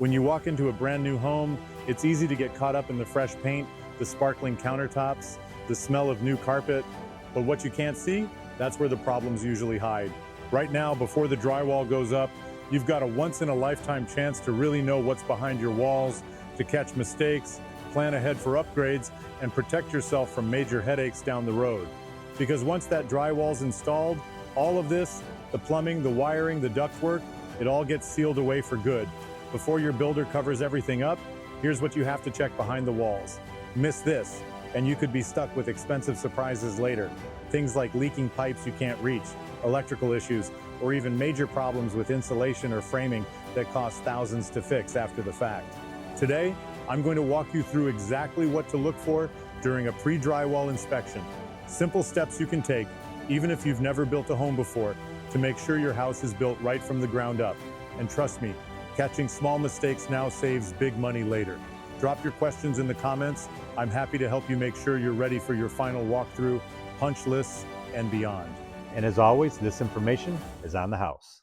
When you walk into a brand new home, it's easy to get caught up in the fresh paint, the sparkling countertops, the smell of new carpet. But what you can't see, that's where the problems usually hide. Right now, before the drywall goes up, you've got a once-in-a-lifetime chance to really know what's behind your walls, to catch mistakes, plan ahead for upgrades, and protect yourself from major headaches down the road. Because once that drywall's installed, all of this, the plumbing, the wiring, the ductwork, it all gets sealed away for good. Before your builder covers everything up, here's what you have to check behind the walls. Miss this, and you could be stuck with expensive surprises later. Things like leaking pipes you can't reach, electrical issues, or even major problems with insulation or framing that cost thousands to fix after the fact. Today, I'm going to walk you through exactly what to look for during a pre-drywall inspection. Simple steps you can take, even if you've never built a home before, to make sure your house is built right from the ground up. And trust me, catching small mistakes now saves big money later. Drop your questions in the comments. I'm happy to help you make sure you're ready for your final walkthrough, punch lists, and beyond. And as always, this information is on the house.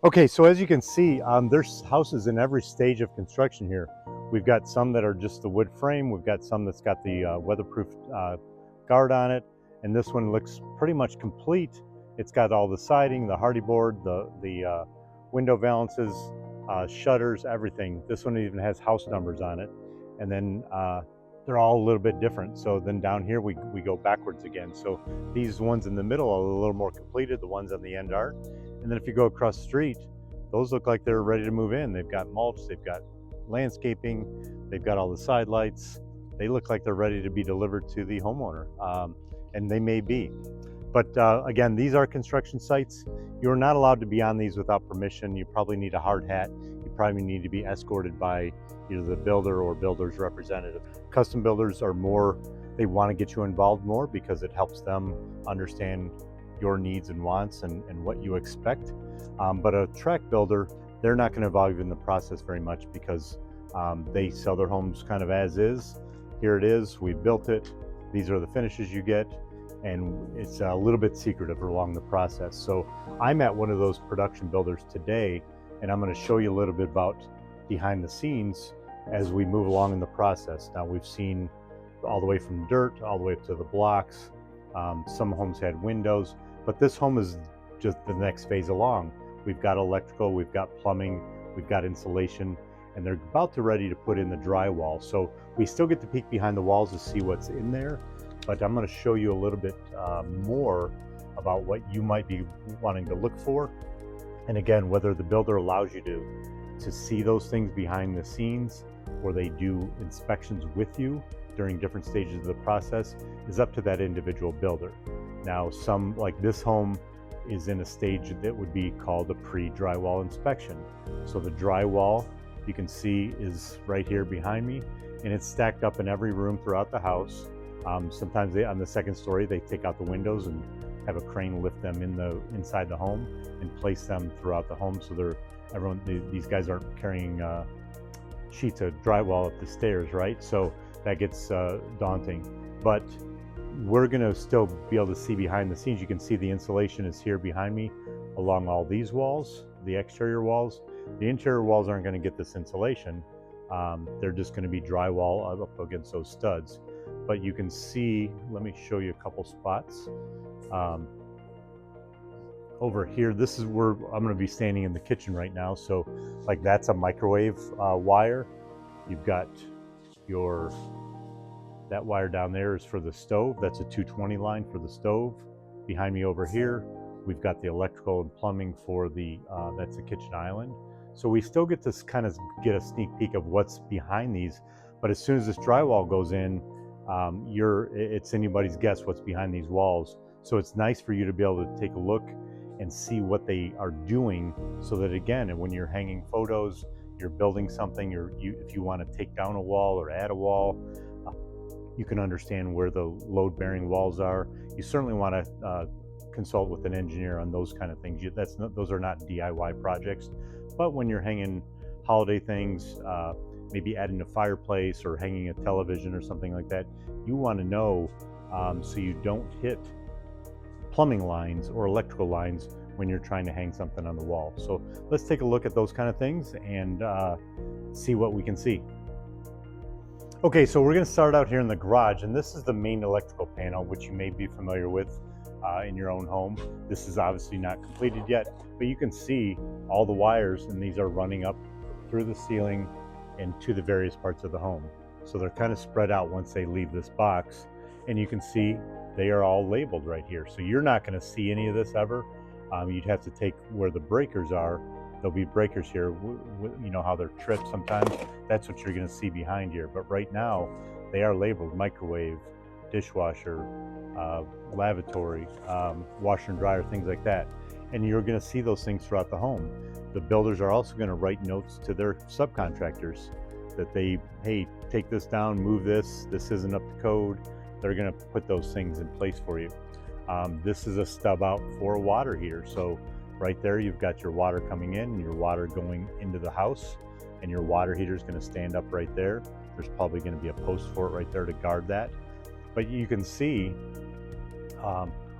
Okay, so as you can see, there's houses in every stage of construction here. We've got some that are just the wood frame. We've got some that's got the weatherproof guard on it. And this one looks pretty much complete. It's got all the siding, the hardy board, the window valances, shutters, everything. This one even has house numbers on it. And then they're all a little bit different. So then down here, we go backwards again. So these ones in the middle are a little more completed. The ones on the end aren't. And then if you go across the street, those look like they're ready to move in. They've got mulch, they've got landscaping, they've got all the side lights. They look like they're ready to be delivered to the homeowner, and they may be. But again, these are construction sites. You're not allowed to be on these without permission. You probably need a hard hat. You probably need to be escorted by either the builder or builder's representative. Custom builders are more, they want to get you involved more because it helps them understand your needs and wants and what you expect. But a track builder, they're not going to involve you in the process very much because they sell their homes kind of as is. Here it is, we built it, these are the finishes you get, and it's a little bit secretive along the process. So I'm at one of those production builders today, and I'm going to show you a little bit about behind the scenes as we move along in the process. Now we've seen all the way from dirt, all the way up to the blocks. Some homes had windows, but this home is just the next phase along. We've got electrical, we've got plumbing, we've got insulation, and they're about to ready to put in the drywall. So we still get to peek behind the walls to see what's in there, but I'm going to show you a little bit more about what you might be wanting to look for. And again, whether the builder allows you to see those things behind the scenes, or they do inspections with you during different stages of the process, is up to that individual builder. Now, some, like this home, is in a stage that would be called a pre-drywall inspection. So the drywall, you can see, is right here behind me, and it's stacked up in every room throughout the house. Sometimes on the second story, they take out the windows and have a crane lift them inside the home and place them throughout the home. So these guys aren't carrying sheets of drywall up the stairs, right? So that gets daunting. But we're gonna still be able to see behind the scenes. You can see the insulation is here behind me along all these walls, the exterior walls. The interior walls aren't gonna get this insulation. They're just gonna be drywall up against those studs. But you can see, let me show you a couple spots. Over here, this is where I'm gonna be standing in the kitchen right now. So like that's a microwave wire. You've got that wire down there is for the stove. That's a 220 line for the stove. Behind me over here, we've got the electrical and plumbing for that's the kitchen island. So we still get to kind of get a sneak peek of what's behind these. But as soon as this drywall goes in, it's anybody's guess what's behind these walls. So it's nice for you to be able to take a look and see what they are doing, so that again, when you're hanging photos, you're building something, if you want to take down a wall or add a wall, you can understand where the load-bearing walls are. You certainly want to consult with an engineer on those kind of things. Those are not DIY projects. But when you're hanging holiday things, maybe adding a fireplace or hanging a television or something like that, you want to know so you don't hit plumbing lines or electrical lines when you're trying to hang something on the wall. So let's take a look at those kind of things and see what we can see. Okay, so we're going to start out here in the garage, and this is the main electrical panel, which you may be familiar with in your own home. This is obviously not completed yet, but you can see all the wires, and these are running up through the ceiling and to the various parts of the home. So they're kind of spread out once they leave this box, and you can see they are all labeled right here. So you're not going to see any of this ever. You'd have to take where the breakers are. There'll be breakers here, you know how they're tripped sometimes. That's what you're going to see behind here. But right now, they are labeled microwave, dishwasher, lavatory, washer and dryer, things like that. And you're going to see those things throughout the home. The builders are also going to write notes to their subcontractors that they, hey, take this down, move this isn't up to code. They're going to put those things in place for you. This is a stub out for a water heater. So right there, you've got your water coming in and your water going into the house, and your water heater is going to stand up right there. There's probably going to be a post for it right there to guard that. But you can see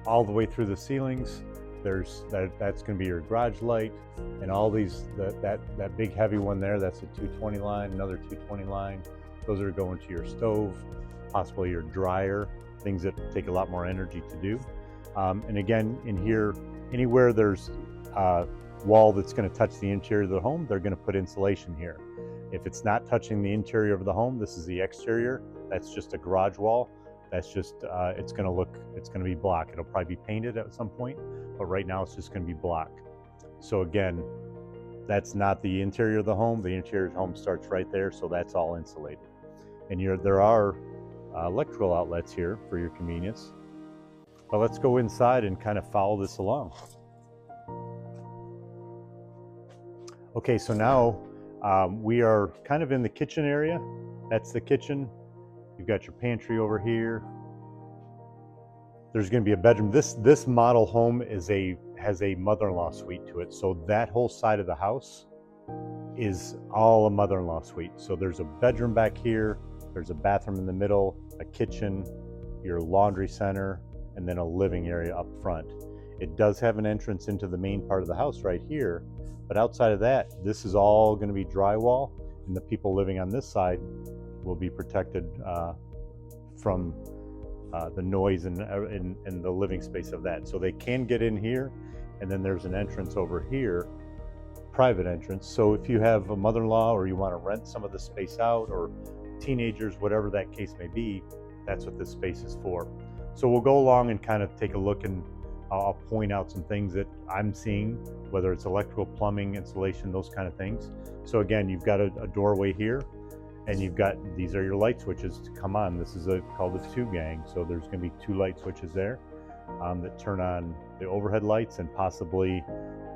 all the way through the ceilings, that's going to be your garage light, and all these, that big heavy one there, that's a 220 line, another 220 line. Those are going to your stove, possibly your dryer, things that take a lot more energy to do. And again, in here, anywhere there's a wall that's going to touch the interior of the home, they're going to put insulation here. If it's not touching the interior of the home, this is the exterior. That's just a garage wall. That's just, it's going to be block. It'll probably be painted at some point, but right now it's just going to be block. So again, that's not the interior of the home. The interior of the home starts right there, so that's all insulated. And there are electrical outlets here for your convenience. But let's go inside and kind of follow this along. Okay, so now we are kind of in the kitchen area. That's the kitchen. You've got your pantry over here. There's going to be a bedroom. This model home has a mother-in-law suite to it. So that whole side of the house is all a mother-in-law suite. So there's a bedroom back here. There's a bathroom in the middle, a kitchen, your laundry center, and then a living area up front. It does have an entrance into the main part of the house right here, but outside of that, this is all going to be drywall, and the people living on this side will be protected from the noise and the living space of that. So they can get in here, and then there's an entrance over here, private entrance. So if you have a mother-in-law or you want to rent some of the space out, or teenagers, whatever that case may be, that's what this space is for. So we'll go along and kind of take a look, and I'll point out some things that I'm seeing, whether it's electrical, plumbing, insulation, those kind of things. So again, you've got a doorway here, and these are your light switches to come on. This is called a 2-gang. So there's going to be 2 light switches there that turn on the overhead lights, and possibly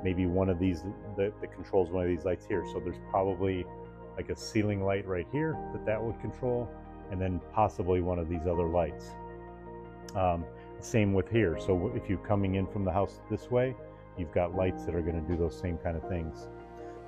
maybe one of these that controls one of these lights here. So there's probably like a ceiling light right here that would control, and then possibly one of these other lights. Same with here. So if you're coming in from the house this way, you've got lights that are going to do those same kind of things.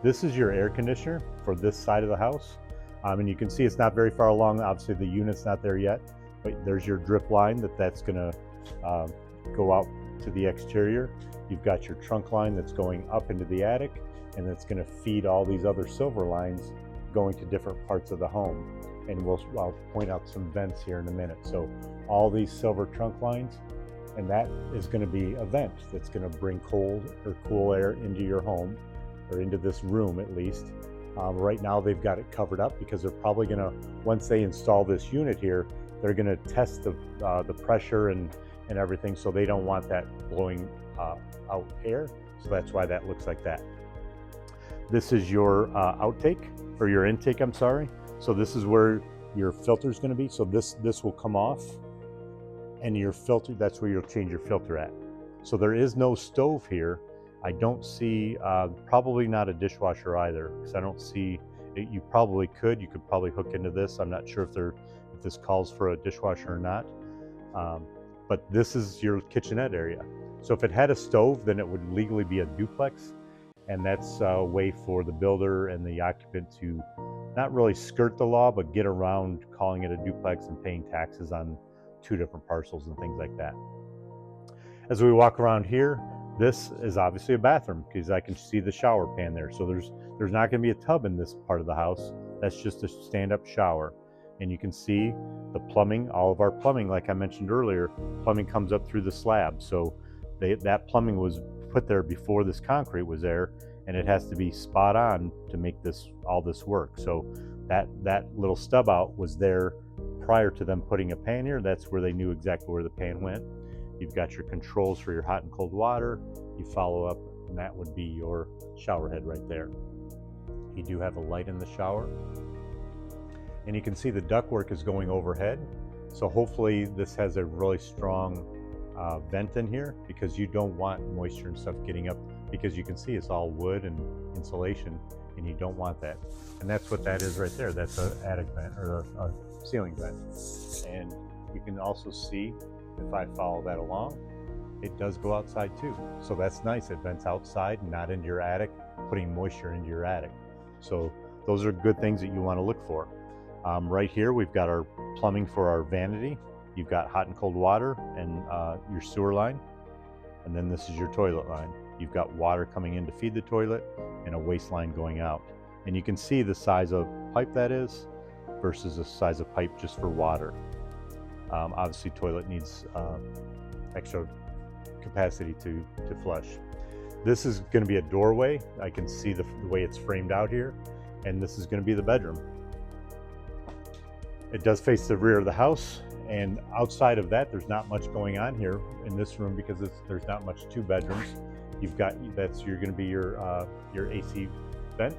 This is your air conditioner for this side of the house. And you can see it's not very far along. Obviously the unit's not there yet, but there's your drip line that's going to go out to the exterior. You've got your trunk line that's going up into the attic, and it's going to feed all these other silver lines going to different parts of the home. And I'll point out some vents here in a minute. So all these silver trunk lines, and that is going to be a vent that's going to bring cold or cool air into your home, or into this room at least. Right now they've got it covered up because they're probably going to, once they install this unit here, they're going to test the pressure and everything. So they don't want that blowing out air. So that's why that looks like that. This is your outtake, or your intake, I'm sorry. So this is where your filter is going to be. So this will come off, and your filter, that's where you'll change your filter at. So there is no stove here. I don't see, probably not a dishwasher either, because I don't see, you could probably hook into this. I'm not sure if this calls for a dishwasher or not. But this is your kitchenette area. So if it had a stove, then it would legally be a duplex. And that's a way for the builder and the occupant to not really skirt the law, but get around calling it a duplex and paying taxes on 2 different parcels and things like that. As we walk around here, this is obviously a bathroom because I can see the shower pan there. So there's not going to be a tub in this part of the house. That's just a stand-up shower. And you can see the plumbing, all of our plumbing, like I mentioned earlier, plumbing comes up through the slab. So that plumbing was put there before this concrete was there, and it has to be spot on to make all this work. So that little stub out was there prior to them putting a pan here. That's where they knew exactly where the pan went. You've got your controls for your hot and cold water. You follow up, and that would be your shower head right there. You do have a light in the shower. And you can see the ductwork is going overhead. So hopefully this has a really strong vent in here, because you don't want moisture and stuff getting up, because you can see it's all wood and insulation, and you don't want that. And that's what that is right there. That's an attic vent, or a ceiling vent. And you can also see, if I follow that along, it does go outside too. So that's nice. It vents outside, not into your attic, putting moisture into your attic. So those are good things that you want to look for. Right here, we've got our plumbing for our vanity. You've got hot and cold water and your sewer line. And then this is your toilet line. You've got water coming in to feed the toilet and a waste line going out. And you can see the size of pipe that is versus the size of pipe just for water. Obviously, toilet needs extra capacity to flush. This is going to be a doorway. I can see the way it's framed out here. And this is going to be the bedroom. It does face the rear of the house, and outside of that, there's not much going on here in this room because there's not much 2 bedrooms. You're going to be your AC vent.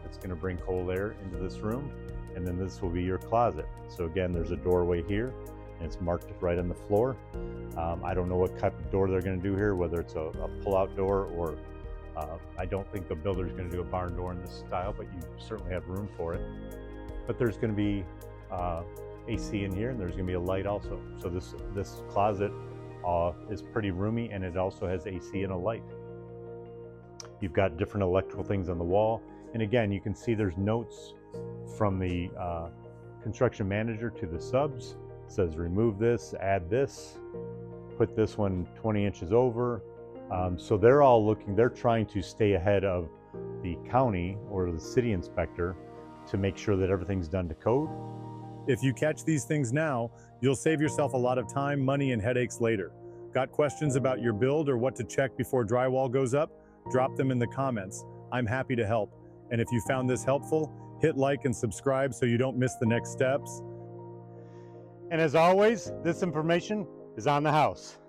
It's going to bring cold air into this room, and then this will be your closet. So again, there's a doorway here, and it's marked right on the floor. I don't know what type of door they're going to do here, whether it's a pull-out door or I don't think the builder is going to do a barn door in this style, but you certainly have room for it. But there's going to be AC in here, and there's going to be a light also. So this closet is pretty roomy, and it also has AC and a light. You've got different electrical things on the wall, and again, you can see there's notes from the construction manager to the subs. It says remove this, add this, put this one 20 inches over. So they're trying to stay ahead of the county or the city inspector to make sure that everything's done to code. If you catch these things now, you'll save yourself a lot of time, money, and headaches later. Got questions about your build or what to check before drywall goes up? Drop them in the comments. I'm happy to help. And if you found this helpful, hit like and subscribe so you don't miss the next steps. And as always, this information is on the house.